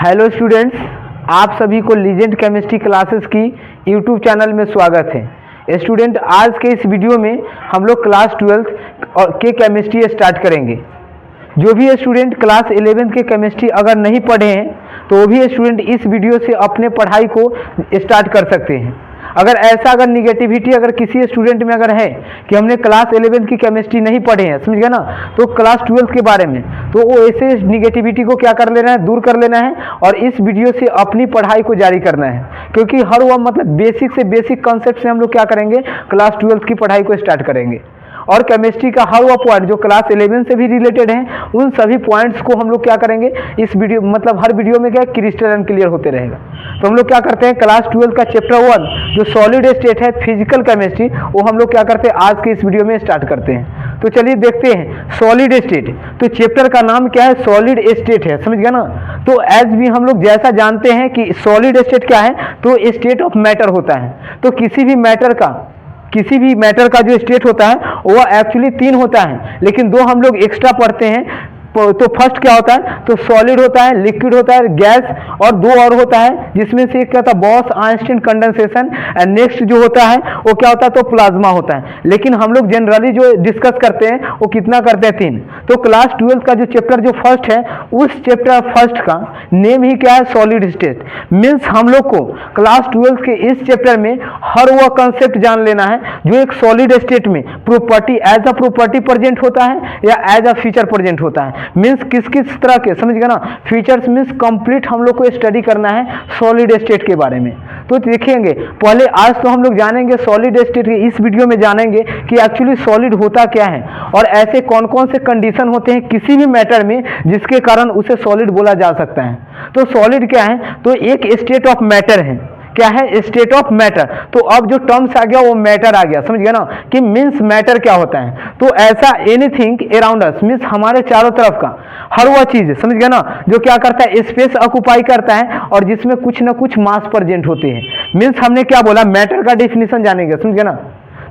Hello students, आप सभी को लीजेंड केमिस्ट्री क्लासेस की यूट्यूब चैनल में स्वागत है। स्टूडेंट, आज के इस वीडियो में हम लोग क्लास 12 और के केमिस्ट्री स्टार्ट करेंगे। जो भी स्टूडेंट क्लास 11 के केमिस्ट्री अगर नहीं पढ़े हैं तो वो भी स्टूडेंट इस वीडियो से अपने पढ़ाई को स्टार्ट कर सकते हैं। अगर निगेटिविटी अगर किसी स्टूडेंट में अगर है कि हमने क्लास 11 की केमिस्ट्री नहीं पढ़े हैं, समझ गया ना, तो क्लास 12 के बारे में, तो वो ऐसे निगेटिविटी को क्या कर लेना है, दूर कर लेना है और इस वीडियो से अपनी पढ़ाई को जारी करना है। क्योंकि हर वो मतलब बेसिक से बेसिक कॉन्सेप्ट से हम लोग क्या करेंगे, क्लास 12 की पढ़ाई को स्टार्ट करेंगे और केमिस्ट्री का हर वो पॉइंट जो क्लास 11 से भी रिलेटेड हैं, उन सभी पॉइंट्स को हम लोग क्या करेंगे इस वीडियो मतलब हर वीडियो में क्या क्रिस्टल एंड क्लियर होते रहेगा। तो हम लोग क्या करते हैं, क्लास 12 का चैप्टर 1 जो सॉलिड स्टेट है फिजिकल केमिस्ट्री, वो हम लोग क्या करते हैं आज के इस वीडियो में स्टार्ट करते हैं। तो चलिए देखते हैं सॉलिड स्टेट। तो चैप्टर का नाम क्या है, सॉलिड स्टेट है, समझ गया ना। तो एज भी हम लोग जैसा जानते हैं कि सॉलिड स्टेट क्या है, तो स्टेट ऑफ मैटर होता है। तो किसी भी मैटर का जो स्टेट होता है वो एक्चुअली 3 होता है, लेकिन 2 हम लोग एक्स्ट्रा पढ़ते हैं। तो फर्स्ट क्या होता है, तो सॉलिड होता है, लिक्विड होता है, गैस, और 2 और होता है जिसमें से एक क्या होता है, boss Einstein condensation, and next जो होता है वो क्या होता है, तो प्लाज्मा होता है। लेकिन हम लोग जनरली जो डिस्कस करते हैं वो कितना करते हैं, 3। तो क्लास 12 का जो चैप्टर जो फर्स्ट है, उस चैप्टर फर्स्ट का नेम ही क्या है, सॉलिड स्टेट। मीन्स हम लोग को क्लास 12 के इस चैप्टर में हर वह कंसेप्ट जान लेना है जो एक सॉलिड स्टेट में property as a property present होता है या एज अ फीचर प्रेजेंट होता है। मीन्स किस किस तरह के, समझ गया ना, फीचर्स मीन्स कंप्लीट हम लोग को स्टडी करना है सॉलिड स्टेट के बारे में। तो देखेंगे पहले, आज तो हम लोग जानेंगे सॉलिड स्टेट के इस वीडियो में जानेंगे कि एक्चुअली सॉलिड होता क्या है और ऐसे कौन कौन से कंडीशन होते हैं किसी भी मैटर में जिसके कारण उसे सॉलिड बोला जा सकता है। तो सॉलिड क्या है, तो एक स्टेट ऑफ मैटर है। क्या है, स्टेट ऑफ मैटर। तो अब जो टर्म्स आ गया वो मैटर आ गया, समझ गया ना, कि मीन्स मैटर क्या होता है। तो ऐसा एनीथिंग अराउंड अस, मीन्स हमारे चारों तरफ का हर वह चीज, समझ गया ना, जो क्या करता है, स्पेस ऑक्युपाई करता है और जिसमें कुछ ना कुछ मास प्रेजेंट होते हैं। मीन्स हमने क्या बोला, मैटर का डिफिनीशन जानेंगे, समझ गया ना।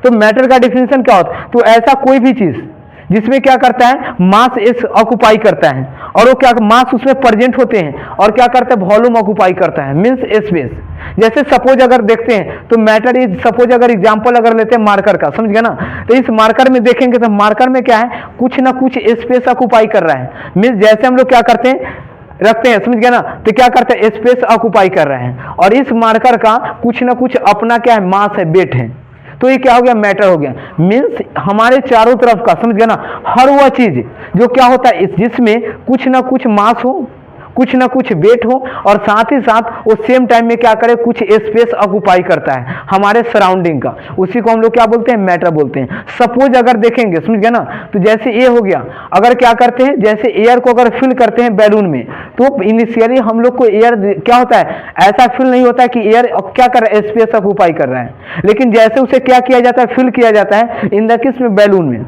तो मैटर का डिफिनीशन क्या होता है, तो ऐसा कोई भी चीज जिसमें क्या करता है, मास इस ऑक्युपाई करता है और वो क्या मास उसमें प्रेजेंट होते हैं और क्या करता है, वॉल्यूम ऑक्युपाई करता है, मीन्स स्पेस। जैसे सपोज अगर देखते हैं तो मैटर इज, सपोज अगर एग्जांपल अगर लेते हैं मार्कर का, समझ गया ना, तो इस मार्कर में देखेंगे तो मार्कर में क्या है, कुछ ना कुछ स्पेस ऑक्युपाई कर रहा है। मीन्स जैसे हम लोग क्या करते हैं, रखते हैं, समझ गया ना, तो क्या करते हैं, स्पेस ऑक्युपाई कर रहे हैं और इस मार्कर का कुछ ना कुछ अपना क्या है, मास है, वेट है। तो ये क्या हो गया, मैटर हो गया। मीन्स हमारे चारों तरफ का, समझ गया ना, हर वह चीज जो क्या होता है जिसमें कुछ ना कुछ मास हो, कुछ ना कुछ वेट हो और साथ ही साथ वो सेम टाइम में क्या करे, कुछ स्पेस ऑक्युपाई करता है हमारे सराउंडिंग का, उसी को हम लोग क्या बोलते हैं, मैटर बोलते हैं। सपोज अगर देखेंगे, समझ गया ना, तो जैसे ये हो गया, अगर क्या करते हैं, जैसे एयर को अगर फिल करते हैं बैलून में, तो इनिशियली हम लोग को एयर क्या होता है, ऐसा फील नहीं होता है कि एयर क्या कर रहा है, स्पेस ऑक्युपाई कर रहा है। लेकिन जैसे उसे क्या किया जाता है, फिल किया जाता है इन द किस में, बैलून में।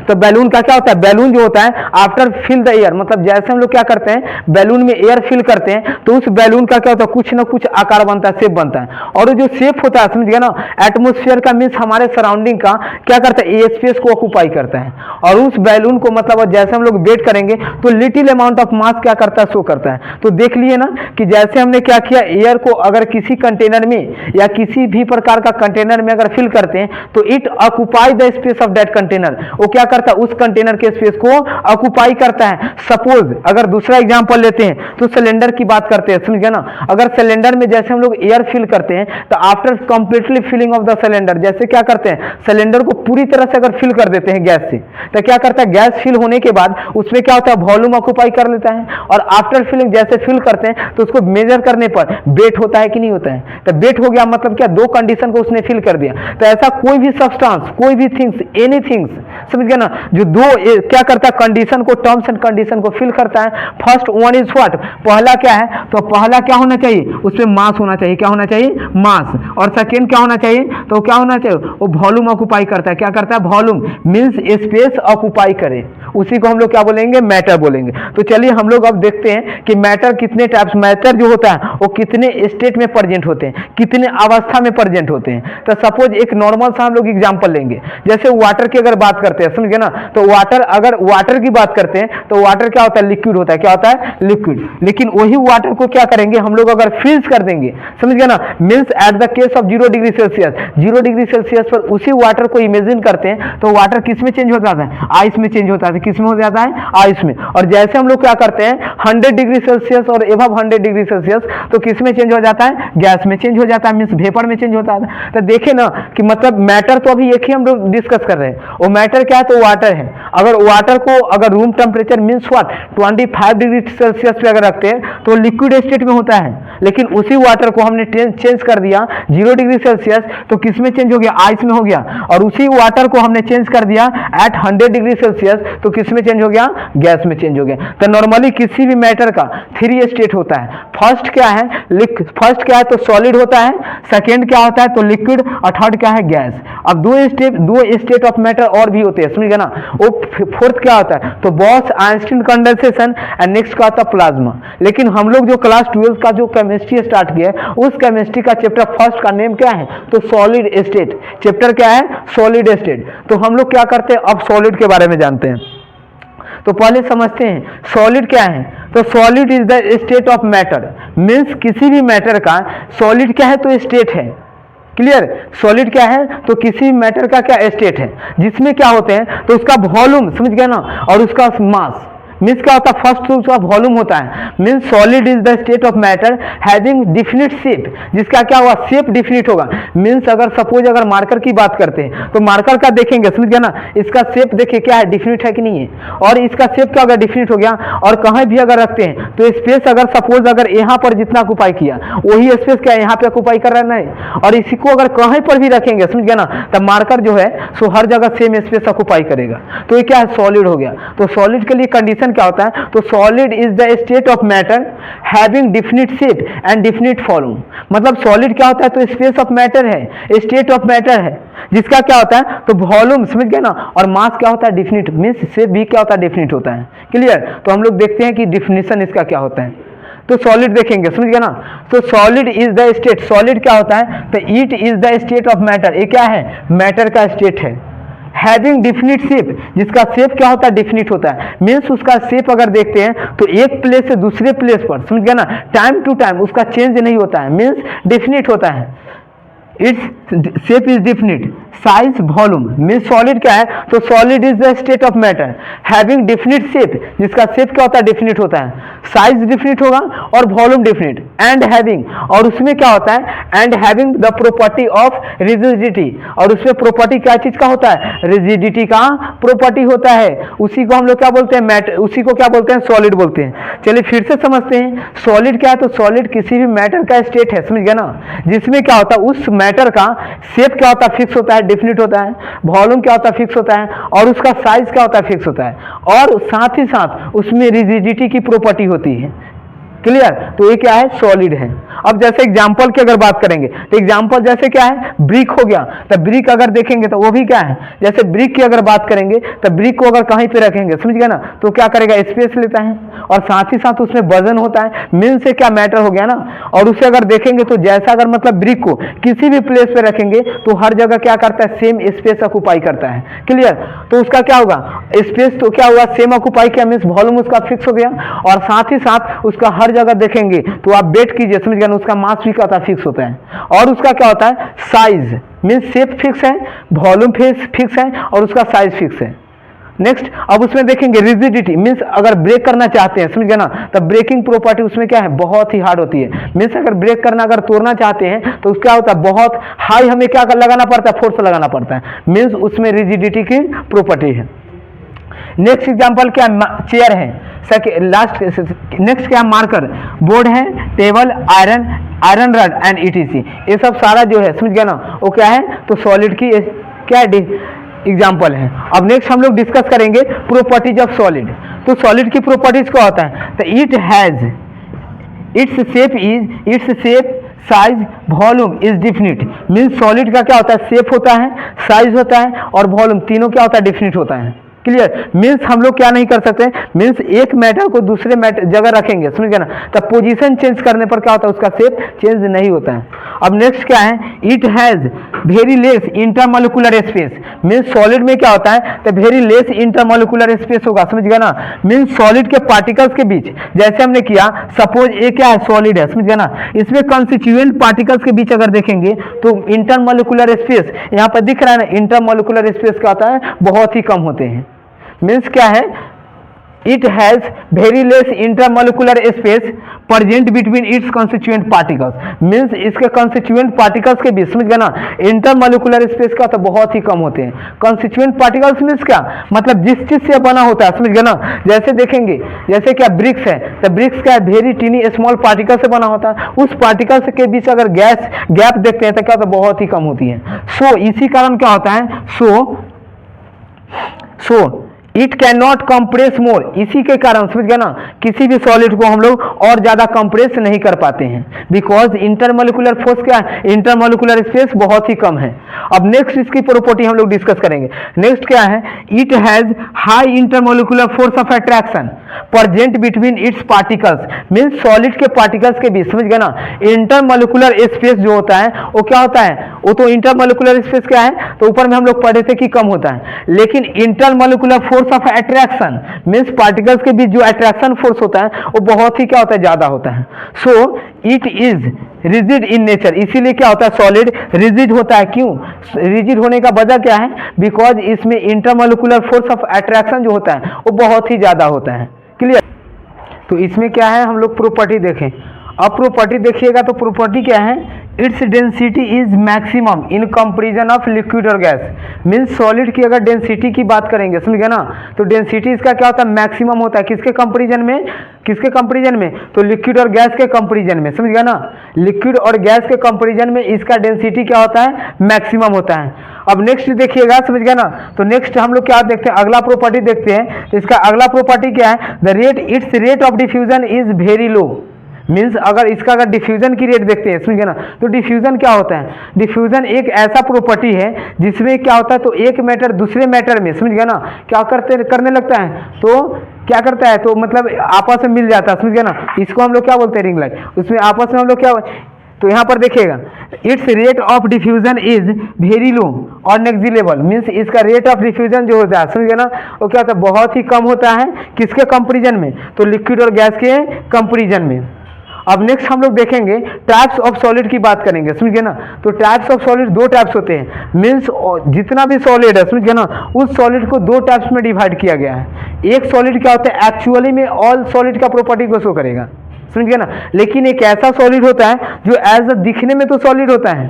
तो बैलून का क्या होता है, बैलून जो होता है आफ्टर फिल द एयर, मतलब जैसे हम लोग क्या करते हैं, बैलून में एयर फिल करते हैं तो उस बैलून का क्या होता है, कुछ ना कुछ आकार बनता है, शेप बनता है। और वो जो शेप होता है, समझ गया ना, एटमोस्फेयर का मीन्स हमारे सराउंडिंग का क्या करता है, ये स्पेस को ऑक्युपाई करता है और उस बैलून को मतलब जैसे हम लोग वेट करेंगे तो लिटिल अमाउंट ऑफ मास क्या करता है, शो करता है। तो देख लिए ना कि जैसे हमने क्या किया, एयर को अगर किसी कंटेनर में या किसी भी प्रकार का कंटेनर में अगर फिल करते हैं तो it occupy the space of that container, वो क्या करता है, उस कंटेनर के स्पेस को ऑक्युपाई करता है। सपोज अगर दूसरा एग्जांपल लेते हैं तो सिलेंडर की बात करते हैं, समझ गया ना, अगर सिलेंडर में जैसे हम लोग एयर फिल करते हैं तो after completely filling of the cylinder, जैसे क्या करते हैं, सिलेंडर को पूरी तरह से अगर फिल कर देते हैं गैस से, तो क्या करता है, गैस फिल होने के बाद उसमें क्या होता है, वॉल्यूम ऑक्युपाई कर लेता है और आफ्टर फिलिंग जैसे फिल करते हैं तो उसको मेजर करने पर वेट होता है कि नहीं होता है। तो वेट हो गया मतलब क्या, 2 कंडीशन को उसने फिल कर दिया। तो ऐसा कोई भी सब्सटेंस, कोई भी थिंग्स, एनीथिंग्स, समझ गया ना, जो 2 क्या करता है, कंडीशन को, टर्म्स एंड कंडीशन को फिल करता है। फर्स्ट वन इज व्हाट, पहला क्या है, तो पहला क्या होना चाहिए, उसमें मास होना चाहिए, क्या होना चाहिए, मास। और सेकेंड क्या होना चाहिए, तो क्या होना चाहिए, वो वॉल्यूम ऑक्युपाई करता है, क्या करता है, वॉल्यूम मीन्स स्पेस ऑक्युपाई करे, उसी को हम लोग क्या बोलेंगे, मैटर बोलेंगे। तो चलिए हम लोग अब देखते हैं कि मैटर कितने टाइप्स, मैटर जो होता है वो कितने स्टेट में प्रेजेंट होते हैं, कितने अवस्था में प्रेजेंट होते हैं। तो सपोज एक नॉर्मल सा हम लोग एग्जांपल लेंगे, जैसे वाटर की अगर बात करते हैं, समझ गए ना, तो वाटर, अगर वाटर की बात करते हैं तो वाटर क्या होता है, लिक्विड होता है। क्या होता है, लिक्विड। लेकिन वही वाटर को क्या करेंगे हम लोग, अगर फ्रीज कर देंगे, समझ गए ना, means at the case of 0 degree Celsius, 0 degree Celsius पर उसी वाटर को इमेजिन करते हैं तो वाटर किस में चेंज हो जाता है, आइस में चेंज होता है। किस में हो जाता है, आइस में। और जैसे हम लोग क्या करते हैं 100 डिग्री सेल्सियस और एबव 100 डिग्री सेल्सियस, तो किस में चेंज हो जाता है, गैस में चेंज हो जाता है, मींस वेपर में चेंज होता है। तो देखे ना कि मतलब मैटर तो अभी एक ही हम लोग डिस्कस कर रहे हैं, वो मैटर क्या है, तो वाटर है। अगर वाटर को अगर room temperature means what 25 degree Celsius पे अगर रखते हैं तो लिक्विड स्टेट में होता है। लेकिन उसी वाटर को हमने चेंज कर दिया 0 डिग्री सेल्सियस, तो किस में चेंज हो गया, आइस में हो गया। और उसी वाटर को हमने चेंज कर दिया एट 100 डिग्री सेल्सियस, तो किस में चेंज हो गया, गैस में चेंज हो गया। तो नॉर्मली किसी भी मैटर का 3 स्टेट होता है। फर्स्ट क्या है, फर्स्ट क्या है तो सॉलिड होता है, सेकेंड क्या होता है तो लिक्विड, और थर्ड क्या है, गैस। अब दो स्टेट ऑफ मैटर और भी होते हैं, समझिए ना। वो फोर्थ क्या होता है तो boss Einstein condensation, and next का होता है प्लाज्मा। लेकिन हम लोग जो क्लास 12 का जो केमिस्ट्री स्टार्ट किया है, उस केमिस्ट्री का चैप्टर फर्स्ट का नेम क्या है तो सॉलिड स्टेट। चैप्टर क्या है, सॉलिड स्टेट। तो हम लोग क्या करते हैं, अब सॉलिड के बारे में जानते हैं। तो पहले समझते हैं सॉलिड क्या है। तो solid is the state of matter, means किसी भी मैटर का सॉलिड क्या है तो स्टेट है। क्लियर, सॉलिड क्या है तो किसी मैटर का क्या स्टेट है, जिसमें क्या होते हैं तो उसका वॉल्यूम, समझ गया ना, और उसका मास। मीन्स क्या होता है, फर्स्ट तो उसका वॉल्यूम होता है। Means solid is the state of matter having definite shape, जिसका क्या हुआ, शेप डिफिनिट होगा। मीन्स अगर सपोज अगर मार्कर की बात करते हैं तो मार्कर का देखेंगे, समझ गया ना, इसका शेप देखिए क्या है, डिफिनिट है कि नहीं है। और इसका शेप क्या होगा, डिफिनिट हो गया। और कहीं भी अगर रखते हैं तो स्पेस अगर सपोज अगर यहाँ पर जितना ऑक्युपाई किया वही स्पेस क्या यहाँ पे ऑक्युपाई कर रहा है, नहीं। और इसी को अगर कहीं पर भी रखेंगे, समझ गया ना, तब मार्कर जो है सो हर जगह सेम स्पेस ऑक्युपाई करेगा। तो ये क्या है, सॉलिड हो गया। तो सॉलिड के लिए कंडीशन क्या होता है तो solid is the state of matter having definite shape and definite volume. मतलब सॉलिड क्या होता है तो स्पेस ऑफ मैटर है, स्टेट ऑफ मैटर है, जिसका क्या होता है तो वॉल्यूम, समझ गए ना, और मास क्या होता है, डिफिनिट, मींस शेप भी क्या होता है, डिफिनिट होता है। क्लियर। तो हम लोग देखते हैं कि डिफिनेशन इसका क्या होता है। तो सॉलिड देखेंगे, समझ गया ना। तो solid is the state, solid क्या होता है तो it is the state of matter, ये क्या है, मैटर का स्टेट है। हैविंग डिफिनिट शेप, जिसका शेप क्या होता है, डिफिनिट होता है। मीन्स उसका शेप अगर देखते हैं तो एक प्लेस से दूसरे प्लेस पर, समझ गया ना, टाइम टू टाइम उसका चेंज नहीं होता है, मीन्स डिफिनिट होता है। Its shape is definite, size, volume. Means solid क्या है तो solid is the state of matter having definite shape, जिसका शेप क्या होता है, डिफिनिट होता है, साइज डिफिनिट होगा और वॉल्यूम डिफिनिट, एंड हैविंग, और उसमें क्या होता है, and having the property of rigidity, और उसमें प्रॉपर्टी क्या चीज का होता है, रिजिडिटी का प्रॉपर्टी होता है। उसी को हम लोग क्या बोलते हैं, मैटर, उसी को क्या बोलते हैं, सॉलिड बोलते हैं। चलिए फिर से समझते हैं सॉलिड क्या है तो सॉलिड किसी भी मैटर का स्टेट है, समझ गया ना, जिसमें क्या होता है उस मैटर का शेप क्या होता है, फिक्स होता है, डिफिनिट होता है, वॉल्यूम क्या होता है, फिक्स होता है, और उसका साइज क्या होता है, फिक्स होता है, और साथ ही साथ उसमें रिजिडिटी की प्रॉपर्टी होती है। क्लियर। तो ये क्या है, सॉलिड है। अब जैसे एग्जांपल की अगर बात करेंगे तो एग्जांपल जैसे क्या है, ब्रिक हो गया। तो ब्रिक अगर देखेंगे तो वो भी क्या है, जैसे ब्रिक की अगर बात करेंगे तो ब्रिक को अगर कहीं पे रखेंगे, समझ गया ना, तो क्या करेगा, स्पेस लेता है, और साथ ही साथ उसमें वजन होता है, मीन से क्या मैटर हो गया ना। और उसे अगर देखेंगे तो जैसा अगर मतलब ब्रिक को किसी भी प्लेस पे रखेंगे तो हर जगह क्या करता है, सेम स्पेस ऑक्युपाई करता है। क्लियर। तो उसका क्या होगा, स्पेस तो क्या हुआ, सेम ऑक्युपाई किया, मीन्स वॉल्यूम उसका फिक्स हो गया, और साथ ही साथ उसका हर जगह देखेंगे तो आप बेट कीजिए, समझ गए, उसका मास भी क्या होता है, फिक्स होता है, और उसका क्या होता है, साइज, मीन्स शेप फिक्स है, वॉल्यूम फिक्स है, और उसका साइज फिक्स है। नेक्स्ट, अब उसमें देखेंगे रिजिडिटी, मीन्स अगर ब्रेक करना चाहते हैं, समझ गए ना, तब ब्रेकिंग प्रॉपर्टी उसमें क्या है, बहुत ही हार्ड होती है। मीन्स अगर ब्रेक करना, अगर तोड़ना चाहते हैं तो क्या होता है, बहुत हाई हमें क्या लगाना पड़ता है, फोर्स लगाना पड़ता है, मीन्स उसमें रिजिडिटी की प्रॉपर्टी है। नेक्स्ट एग्जांपल क्या, चेयर है। लास्ट नेक्स्ट क्या, मार्कर, बोर्ड है, table, iron rod and etc. ये सब सारा जो है, समझ गया ना, वो क्या है तो सॉलिड की क्या एग्जांपल है। अब नेक्स्ट हम लोग डिस्कस करेंगे प्रॉपर्टीज ऑफ सॉलिड। तो सॉलिड की प्रॉपर्टीज क्या होता है तो it has, its shape, size, volume is definite. Means solid का क्या होता है, शेप होता है, साइज होता है, और वॉल्यूम, तीनों क्या होता है, डिफिनिट होता है। क्लियर। मीन्स हम लोग क्या नहीं कर सकते, मीन्स एक मैटर को दूसरे मैटर जगह रखेंगे, समझ गए ना, तब पोजीशन चेंज करने पर क्या होता है, उसका शेप चेंज नहीं होता है। अब नेक्स्ट क्या है, it has very less intermolecular space. Means solid में क्या होता है, तो वेरी लेस इंटरमोलिकुलर स्पेस होगा, समझ गए ना। मीन्स सॉलिड के पार्टिकल्स के बीच, जैसे हमने किया, सपोज ये क्या है, सॉलिड है, समझ गए ना, इसमें कंस्टिट्यूएंट पार्टिकल्स के बीच अगर देखेंगे तो इंटरमोलिकुलर स्पेस यहाँ पर दिख रहा है ना, इंटरमोलिकुलर स्पेस क्या होता है, बहुत ही कम होते हैं। मीन्स क्या है, it has very less intermolecular space present between its constituent particles. Means इसके कंस्टिट्यूएंट पार्टिकल्स के बीच, समझ गए ना, इंटरमोलिकुलर स्पेस का तो बहुत ही कम होते हैं। कंस्टिट्यूएंट पार्टिकल्स मीन्स क्या, मतलब जिस चीज से बना होता है, समझ गए ना। जैसे देखेंगे, जैसे क्या ब्रिक्स है, तो ब्रिक्स क्या है, वेरी टीनी स्मॉल पार्टिकल से बना होता है, उस पार्टिकल्स के बीच अगर गैप देखते हैं तो क्या होता है, बहुत ही कम होती है। सो इसी कारण क्या होता है, so it can not compress more, इसी के कारण, समझ गए ना, किसी भी सॉलिड को हम लोग और ज्यादा कंप्रेस नहीं कर पाते हैं, बिकॉज इंटरमोलिकुलर फोर्स क्या है, इंटरमोलिकुलर स्पेस बहुत ही कम है। अब नेक्स्ट इसकी प्रॉपर्टी हम लोग डिस्कस करेंगे। नेक्स्ट क्या है, it has high intermolecular force of attraction present between its particles. Means solid के पार्टिकल्स के बीच, समझ गए ना, इंटरमोलिकुलर स्पेस जो होता है वो क्या होता है, वो तो इंटरमोलिकुलर स्पेस क्या है, तो ऊपर में हम लोग पढ़े थे कि कम होता है, लेकिन intermolecular force of attraction means particles के बीच जो अट्रैक्शन फोर्स होता है वो बहुत ही क्या होता है, ज्यादा होता है। So it is rigid in nature, इसीलिए क्या होता है, सॉलिड रिजिड होता है। क्यों रिजिड होने का वजह क्या है, बिकॉज इसमें इंटरमोलिकुलर फोर्स ऑफ अट्रैक्शन जो होता है वो बहुत ही ज्यादा होता है। क्लियर। तो इसमें क्या है, हम लोग प्रॉपर्टी देखें। अब प्रॉपर्टी देखिएगा तो प्रॉपर्टी क्या है, its density is maximum in comparison of liquid और गैस। मीन्स सॉलिड की अगर डेंसिटी की बात करेंगे, समझ गए ना, तो डेंसिटी इसका क्या होता है, मैक्सिमम होता है, किसके कंपेरिजन में, किसके कंपेरिजन में, तो लिक्विड और गैस के कंपेरिजन में, समझ गए ना, लिक्विड और गैस के कंपेरिजन में इसका डेंसिटी क्या होता है, मैक्सिमम होता है। अब नेक्स्ट देखिएगा, समझ गए ना, तो नेक्स्ट हम लोग क्या देखते हैं, अगला प्रॉपर्टी देखते हैं। इसका अगला प्रॉपर्टी क्या है, the rate it's rate of diffusion is very low. Means अगर इसका अगर डिफ्यूजन की रेट देखते हैं, समझिए ना, तो डिफ्यूजन क्या होता है, डिफ्यूजन एक ऐसा प्रॉपर्टी है जिसमें क्या होता है, तो एक मैटर दूसरे मैटर में, समझ गए ना, क्या करने लगता है, तो क्या करता है, तो मतलब आपस में मिल जाता है, समझ गए ना, इसको हम लोग क्या बोलते हैं, रिंग लाइट। उसमें आपस में हम लोग क्या, तो यहाँ पर देखिएगा, it's rate of diffusion is very low और नेग्लिजिबल। मीन्स इसका रेट ऑफ डिफ्यूजन जो होता है, समझिए ना, वो क्या होता है, बहुत ही कम होता है, किसके कंपेरिजन में, तो लिक्विड और गैस के कंपेरिजन में। अब नेक्स्ट हम लोग देखेंगे टाइप्स ऑफ सॉलिड की बात करेंगे, समझ गए ना। तो टाइप्स ऑफ सॉलिड दो टाइप्स होते हैं। मीन्स जितना भी सॉलिड है, समझ गए ना, उस सॉलिड को दो टाइप्स में डिवाइड किया गया है। एक सॉलिड क्या होता है, एक्चुअली में ऑल सॉलिड का प्रॉपर्टी को शो करेगा, समझ गए ना, लेकिन एक ऐसा सॉलिड होता है जो एज अ दिखने में तो सॉलिड होता है,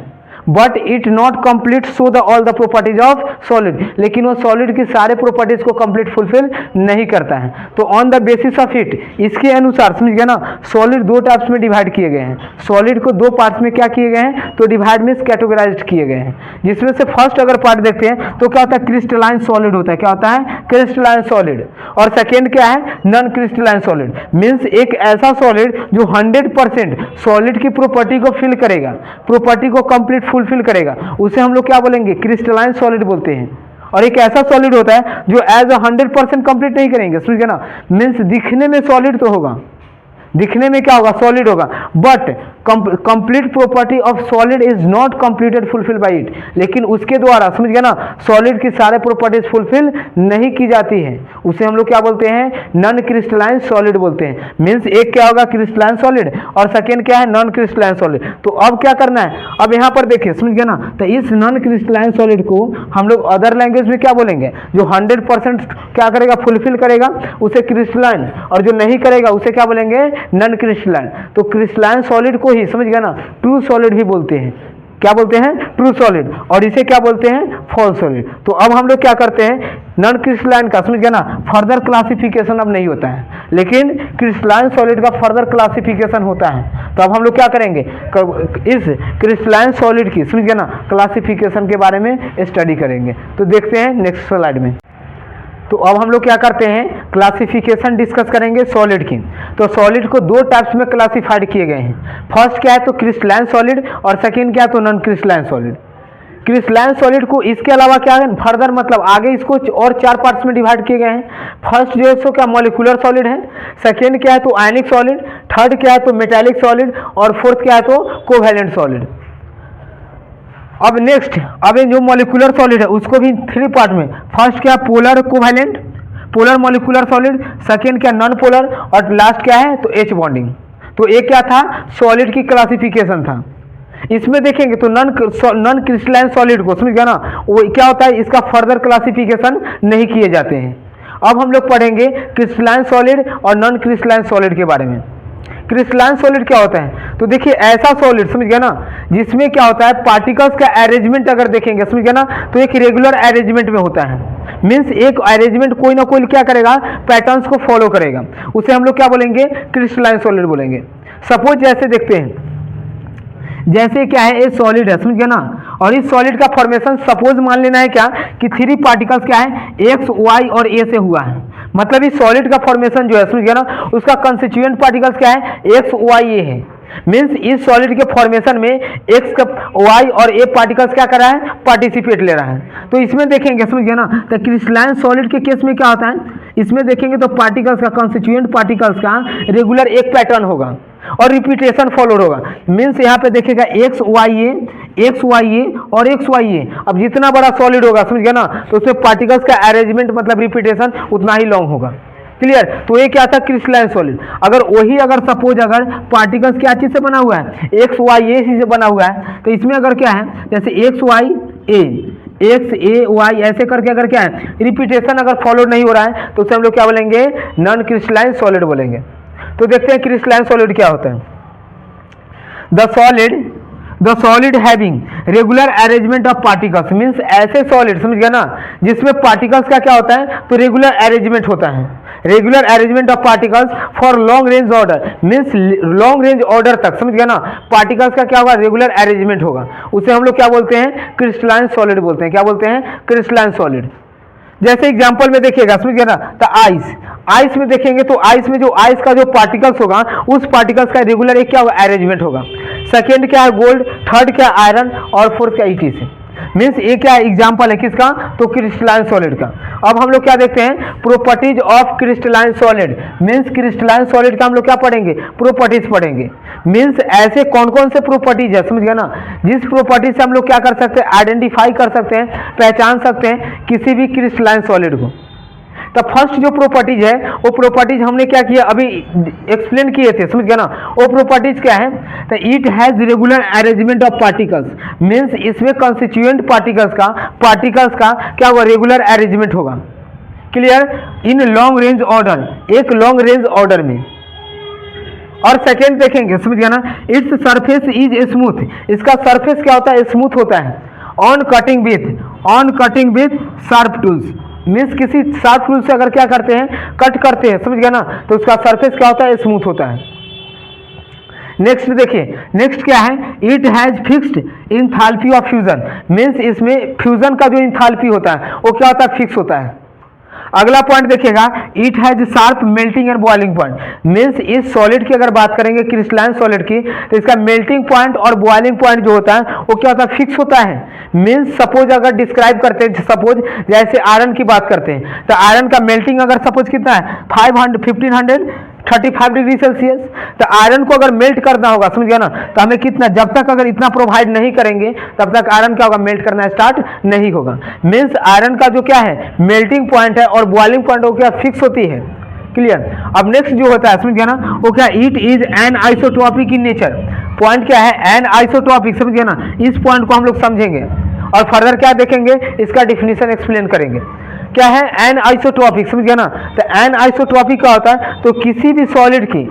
but it not complete show the all the properties of solid, लेकिन वो सॉलिड की सारे प्रॉपर्टीज को कंप्लीट फुलफिल नहीं करता है। तो on the basis of it, इसके अनुसार, समझ गए ना, सॉलिड दो टाइप्स में डिवाइड किए गए हैं। सॉलिड को दो पार्ट्स में क्या किए गए हैं, तो डिवाइड में कैटेगराइज किए गए हैं, जिसमें से फर्स्ट अगर पार्ट देखते हैं तो क्या होता है, क्रिस्टलाइन सॉलिड होता है, क्या होता है, क्रिस्टलाइन सॉलिड। और सेकेंड क्या है, नॉन क्रिस्टलाइन सॉलिड। मीन्स एक ऐसा सॉलिड जो 100% सॉलिड की प्रॉपर्टी को फिल करेगा, प्रॉपर्टी को कंप्लीट फुलफिल करेगा, उसे हम लोग क्या बोलेंगे, क्रिस्टलाइन सॉलिड बोलते हैं। और एक ऐसा सॉलिड होता है जो एज 100% कंप्लीट नहीं करेंगे, समझ गए ना, मीन्स दिखने में सॉलिड तो होगा, दिखने में क्या होगा, सॉलिड होगा, but complete property of solid is not completed fulfil bye it, लेकिन उसके द्वारा, समझ गए ना, सॉलिड की सारे प्रॉपर्टीज फुलफिल नहीं की जाती है, उसे हम लोग क्या बोलते हैं, नॉन क्रिस्टलाइन सॉलिड बोलते हैं। मीन्स एक क्या होगा, क्रिस्टलाइन सॉलिड, और सेकेंड क्या है, नॉन क्रिस्टलाइन सॉलिड। तो अब क्या करना है, अब यहाँ पर देखिए, समझ गए ना, तो इस नॉन क्रिस्टलाइन सॉलिड को हम लोग अदर लैंग्वेज में क्या बोलेंगे, जो 100% क्या करेगा, फुलफिल करेगा, उसे क्रिस्टलाइन, और जो नहीं करेगा उसे क्या बोलेंगे, नॉन क्रिस्टलाइन। तो क्रिस्टलाइन सॉलिड को ही, समझ गए ना, ट्रू सॉलिड भी बोलते हैं, क्या बोलते हैं, ट्रू सॉलिड, और इसे क्या बोलते हैं, फॉल्स सॉलिड। तो अब हम लोग क्या करते हैं, नॉन क्रिस्टलाइन का, समझ गए ना, फर्दर क्लासिफिकेशन अब नहीं होता है, लेकिन क्रिस्टलाइन सॉलिड का फर्दर क्लासिफिकेशन होता है। तो अब हम लोग क्या करेंगे, इस क्रिस्टलाइन सॉलिड की, समझ गए ना, क्लासिफिकेशन के बारे में स्टडी करेंगे। तो देखते हैं नेक्स्ट स्लाइड में। तो अब हम लोग क्या करते हैं, क्लासिफिकेशन डिस्कस करेंगे सॉलिड की। तो सॉलिड को दो टाइप्स में क्लासिफाइड किए गए हैं। फर्स्ट क्या है, तो क्रिस्टलाइन सॉलिड, और सेकंड क्या है, तो non crystalline solid. Crystalline solid को इसके अलावा क्या है फर्दर मतलब आगे इसको और 4 पार्ट्स में डिवाइड किए गए हैं। फर्स्ट जो है सो क्या मॉलिक्यूलर सॉलिड है, सेकेंड क्या है तो आयनिक सॉलिड, थर्ड क्या है तो मेटालिक सॉलिड और फोर्थ क्या है तो कोवैलेंट सॉलिड। अब नेक्स्ट, अब ये जो मॉलिक्यूलर सॉलिड है उसको भी 3 पार्ट में, फर्स्ट क्या polar covalent, polar molecular solid, second क्या नॉन पोलर और लास्ट क्या है तो एच बॉन्डिंग। तो ये क्या था सॉलिड की क्लासिफिकेशन था। इसमें देखेंगे तो नॉन क्रिस्टलाइन सॉलिड को समझ गया ना, वो क्या होता है इसका फर्दर क्लासिफिकेशन नहीं किए जाते हैं। अब हम लोग पढ़ेंगे क्रिस्टलाइन सॉलिड और नॉन क्रिस्टलाइन सॉलिड के बारे में। क्रिस्टलाइन सॉलिड क्या होता है तो देखिए ऐसा सॉलिड समझ गया ना जिसमें क्या होता है पार्टिकल्स का अरेंजमेंट अगर देखेंगे समझ गया ना तो एक रेगुलर अरेंजमेंट में होता है। मीन्स एक अरेंजमेंट कोई ना कोई क्या करेगा पैटर्न्स को फॉलो करेगा, उसे हम लोग क्या बोलेंगे क्रिस्टलाइन सॉलिड बोलेंगे। सपोज जैसे देखते हैं जैसे क्या है ये सॉलिड है समझ गया ना, और इस सॉलिड का फॉर्मेशन सपोज मान लेना है क्या कि 3 पार्टिकल्स क्या है एक्स वाई और ए से हुआ है। मतलब इस सॉलिड का फॉर्मेशन जो है समझ गया ना उसका कंस्टिट्यूएंट पार्टिकल्स क्या है एक्स वाई ए है। मीन्स इस सॉलिड के फॉर्मेशन में एक्स का वाई और ए पार्टिकल्स क्या कर रहा है पार्टिसिपेट ले रहा है। तो इसमें देखेंगे समझ गया ना तो क्रिस्टलाइन सॉलिड के केस में क्या होता है इसमें देखेंगे तो पार्टिकल्स का कंस्टिट्यूएंट पार्टिकल्स का रेगुलर एक पैटर्न होगा और रिपीटेशन फॉलोड होगा। मीन्स यहाँ पे देखिएगा एक्स वाई ए और एक्स वाई ए। अब जितना बड़ा सॉलिड होगा समझ गया ना तो उसमें पार्टिकल्स का अरेंजमेंट मतलब रिपीटेशन उतना ही लॉन्ग होगा। क्लियर। तो ये क्या था क्रिस्टलाइन सॉलिड। अगर सपोज अगर पार्टिकल्स क्या चीज से बना हुआ है एक्स वाई ए से बना हुआ है तो इसमें अगर क्या है जैसे एक्स ए वाई ऐसे करके अगर क्या है रिपीटेशन अगर फॉलो नहीं हो रहा है तो उसे हम लोग क्या बोलेंगे नॉन क्रिस्टलाइन सॉलिड बोलेंगे। तो देखते हैं क्रिस्टलाइन सॉलिड क्या होता है। The solid having regular arrangement of particles means ऐसे सॉलिड समझ गया ना जिसमें पार्टिकल्स का क्या होता है तो रेगुलर अरेंजमेंट होता है। Regular arrangement of particles for long range order means long range order तक समझ गया ना पार्टिकल्स का क्या होगा रेगुलर अरेंजमेंट होगा, उसे हम लोग क्या बोलते हैं क्रिस्टलाइन सॉलिड बोलते हैं। क्या बोलते हैं क्रिस्टलाइन सॉलिड। जैसे एग्जांपल में देखिएगा समझ गया ना तो आइस में देखेंगे तो आइस में जो आइस का जो पार्टिकल्स होगा उस पार्टिकल्स का रेगुलर एक क्या होगा अरेंजमेंट होगा। सेकेंड क्या है गोल्ड, थर्ड क्या आयरन और फोर्थ क्या ETC। मीन्स ये क्या एग्जांपल है किसका तो क्रिस्टलाइन सॉलिड का। अब हम लोग क्या देखते हैं properties of crystalline solid. Means crystalline solid का हम लोग क्या पढ़ेंगे प्रॉपर्टीज पढ़ेंगे। मीन्स ऐसे कौन कौन से प्रॉपर्टीज है समझ गया ना जिस प्रॉपर्टी से हम लोग क्या कर सकते हैं आइडेंटिफाई कर सकते हैं पहचान सकते हैं किसी भी क्रिस्टलाइन सॉलिड को। तो फर्स्ट जो प्रॉपर्टीज है वो प्रॉपर्टीज हमने क्या किया अभी एक्सप्लेन किए थे समझ गया ना। वो प्रॉपर्टीज क्या है तो it has regular arrangement of particles means इसमें कंस्टिट्यूएंट पार्टिकल्स का क्या होगा रेगुलर अरेंजमेंट होगा। Clear. In long range order एक लॉन्ग रेंज ऑर्डर में। और सेकेंड देखेंगे समझ गया ना इट्स सरफेस इज स्मूथ इसका सरफेस क्या होता है स्मूथ होता है। On cutting with sharp tools means किसी शार्प टूल से अगर क्या करते हैं कट करते हैं समझ गया ना तो उसका सरफेस क्या होता है स्मूथ होता है। नेक्स्ट देखिए नेक्स्ट क्या है it has fixed enthalpy of fusion means इसमें फ्यूजन का जो इंथैल्पी होता है वो क्या होता है फिक्स होता है। अगला पॉइंट देखिएगा it has sharp melting and boiling point means इस सॉलिड की अगर बात करेंगे क्रिस्टलाइन सॉलिड की तो इसका मेल्टिंग पॉइंट और बॉइलिंग पॉइंट जो होता है वो क्या होता है फिक्स होता है। मीन्स सपोज अगर डिस्क्राइब करते हैं सपोज जैसे आयरन की बात करते हैं तो आयरन का मेल्टिंग अगर सपोज कितना है 1535 डिग्री सेल्सियस। तो आयरन को अगर मेल्ट करना होगा समझ गया ना तो हमें कितना जब तक अगर इतना प्रोवाइड नहीं करेंगे तब तक आयरन क्या होगा मेल्ट करना स्टार्ट नहीं होगा। मीन्स आयरन का जो क्या है मेल्टिंग पॉइंट है और बॉइलिंग पॉइंट वो क्या फिक्स होती है। क्लियर। अब नेक्स्ट जो होता है समझ गया ना वो क्या it is an isotropic in nature. Point क्या है एन आइसोट्रॉपिक समझ गया ना इस पॉइंट को हम लोग समझेंगे और फर्दर क्या देखेंगे इसका डिफिनीशन एक्सप्लेन करेंगे। क्या है एन आइसोट्रॉपिक समझ गया ना तो एन आइसोट्रॉपिक क्या होता है तो किसी भी सॉलिड की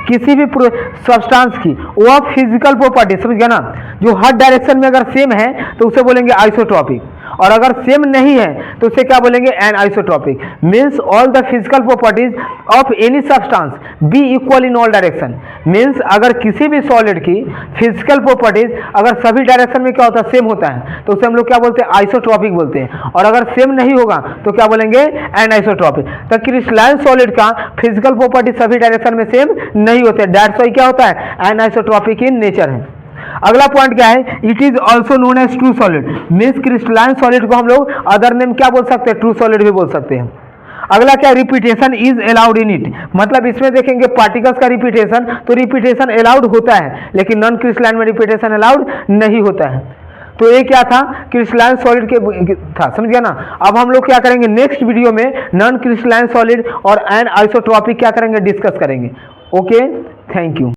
किसी भी सब्सटेंस की वो फिजिकल प्रॉपर्टी समझ गया ना जो हर डायरेक्शन में अगर सेम है तो उसे बोलेंगे आइसोट्रॉपिक और अगर सेम नहीं है तो उसे क्या बोलेंगे an isotropic. Means all the physical properties of any substance be equal in all direction. Means अगर किसी भी सॉलिड की फिजिकल प्रॉपर्टीज अगर सभी डायरेक्शन में क्या होता है सेम होता है तो उसे हम लोग क्या बोलते हैं आइसोट्रॉपिक बोलते हैं और अगर सेम नहीं होगा तो क्या बोलेंगे एन आइसोट्रॉपिक। तो क्रिस्टलाइन सॉलिड का फिजिकल प्रॉपर्टी सभी डायरेक्शन में सेम नहीं होते दैट्स व्हाई क्या होता है एन आइसोट्रॉपिक इन नेचर है। अगला पॉइंट क्या है, it is also known as true solid, means crystalline solid को हम लोग अदर नेम क्या बोल सकते हैं, ट्रू सॉलिड भी बोल सकते हैं। अगला क्या, repetition is allowed in it, मतलब इसमें देखेंगे पार्टिकल्स का रिपीटेशन, तो रिपीटेशन अलाउड होता है, लेकिन नॉन क्रिस्टलाइन में रिपीटेशन अलाउड नहीं होता है। तो ये क्या था, क्रिस्टलाइन सॉलिड के था, समझ गया ना। अब हम लोग क्या करेंगे नेक्स्ट वीडियो में, नॉन क्रिस्टलाइन सॉलिड और एन आइसोट्रॉपिक क्या करेंगे, डिस्कस करेंगे। Okay, thank you.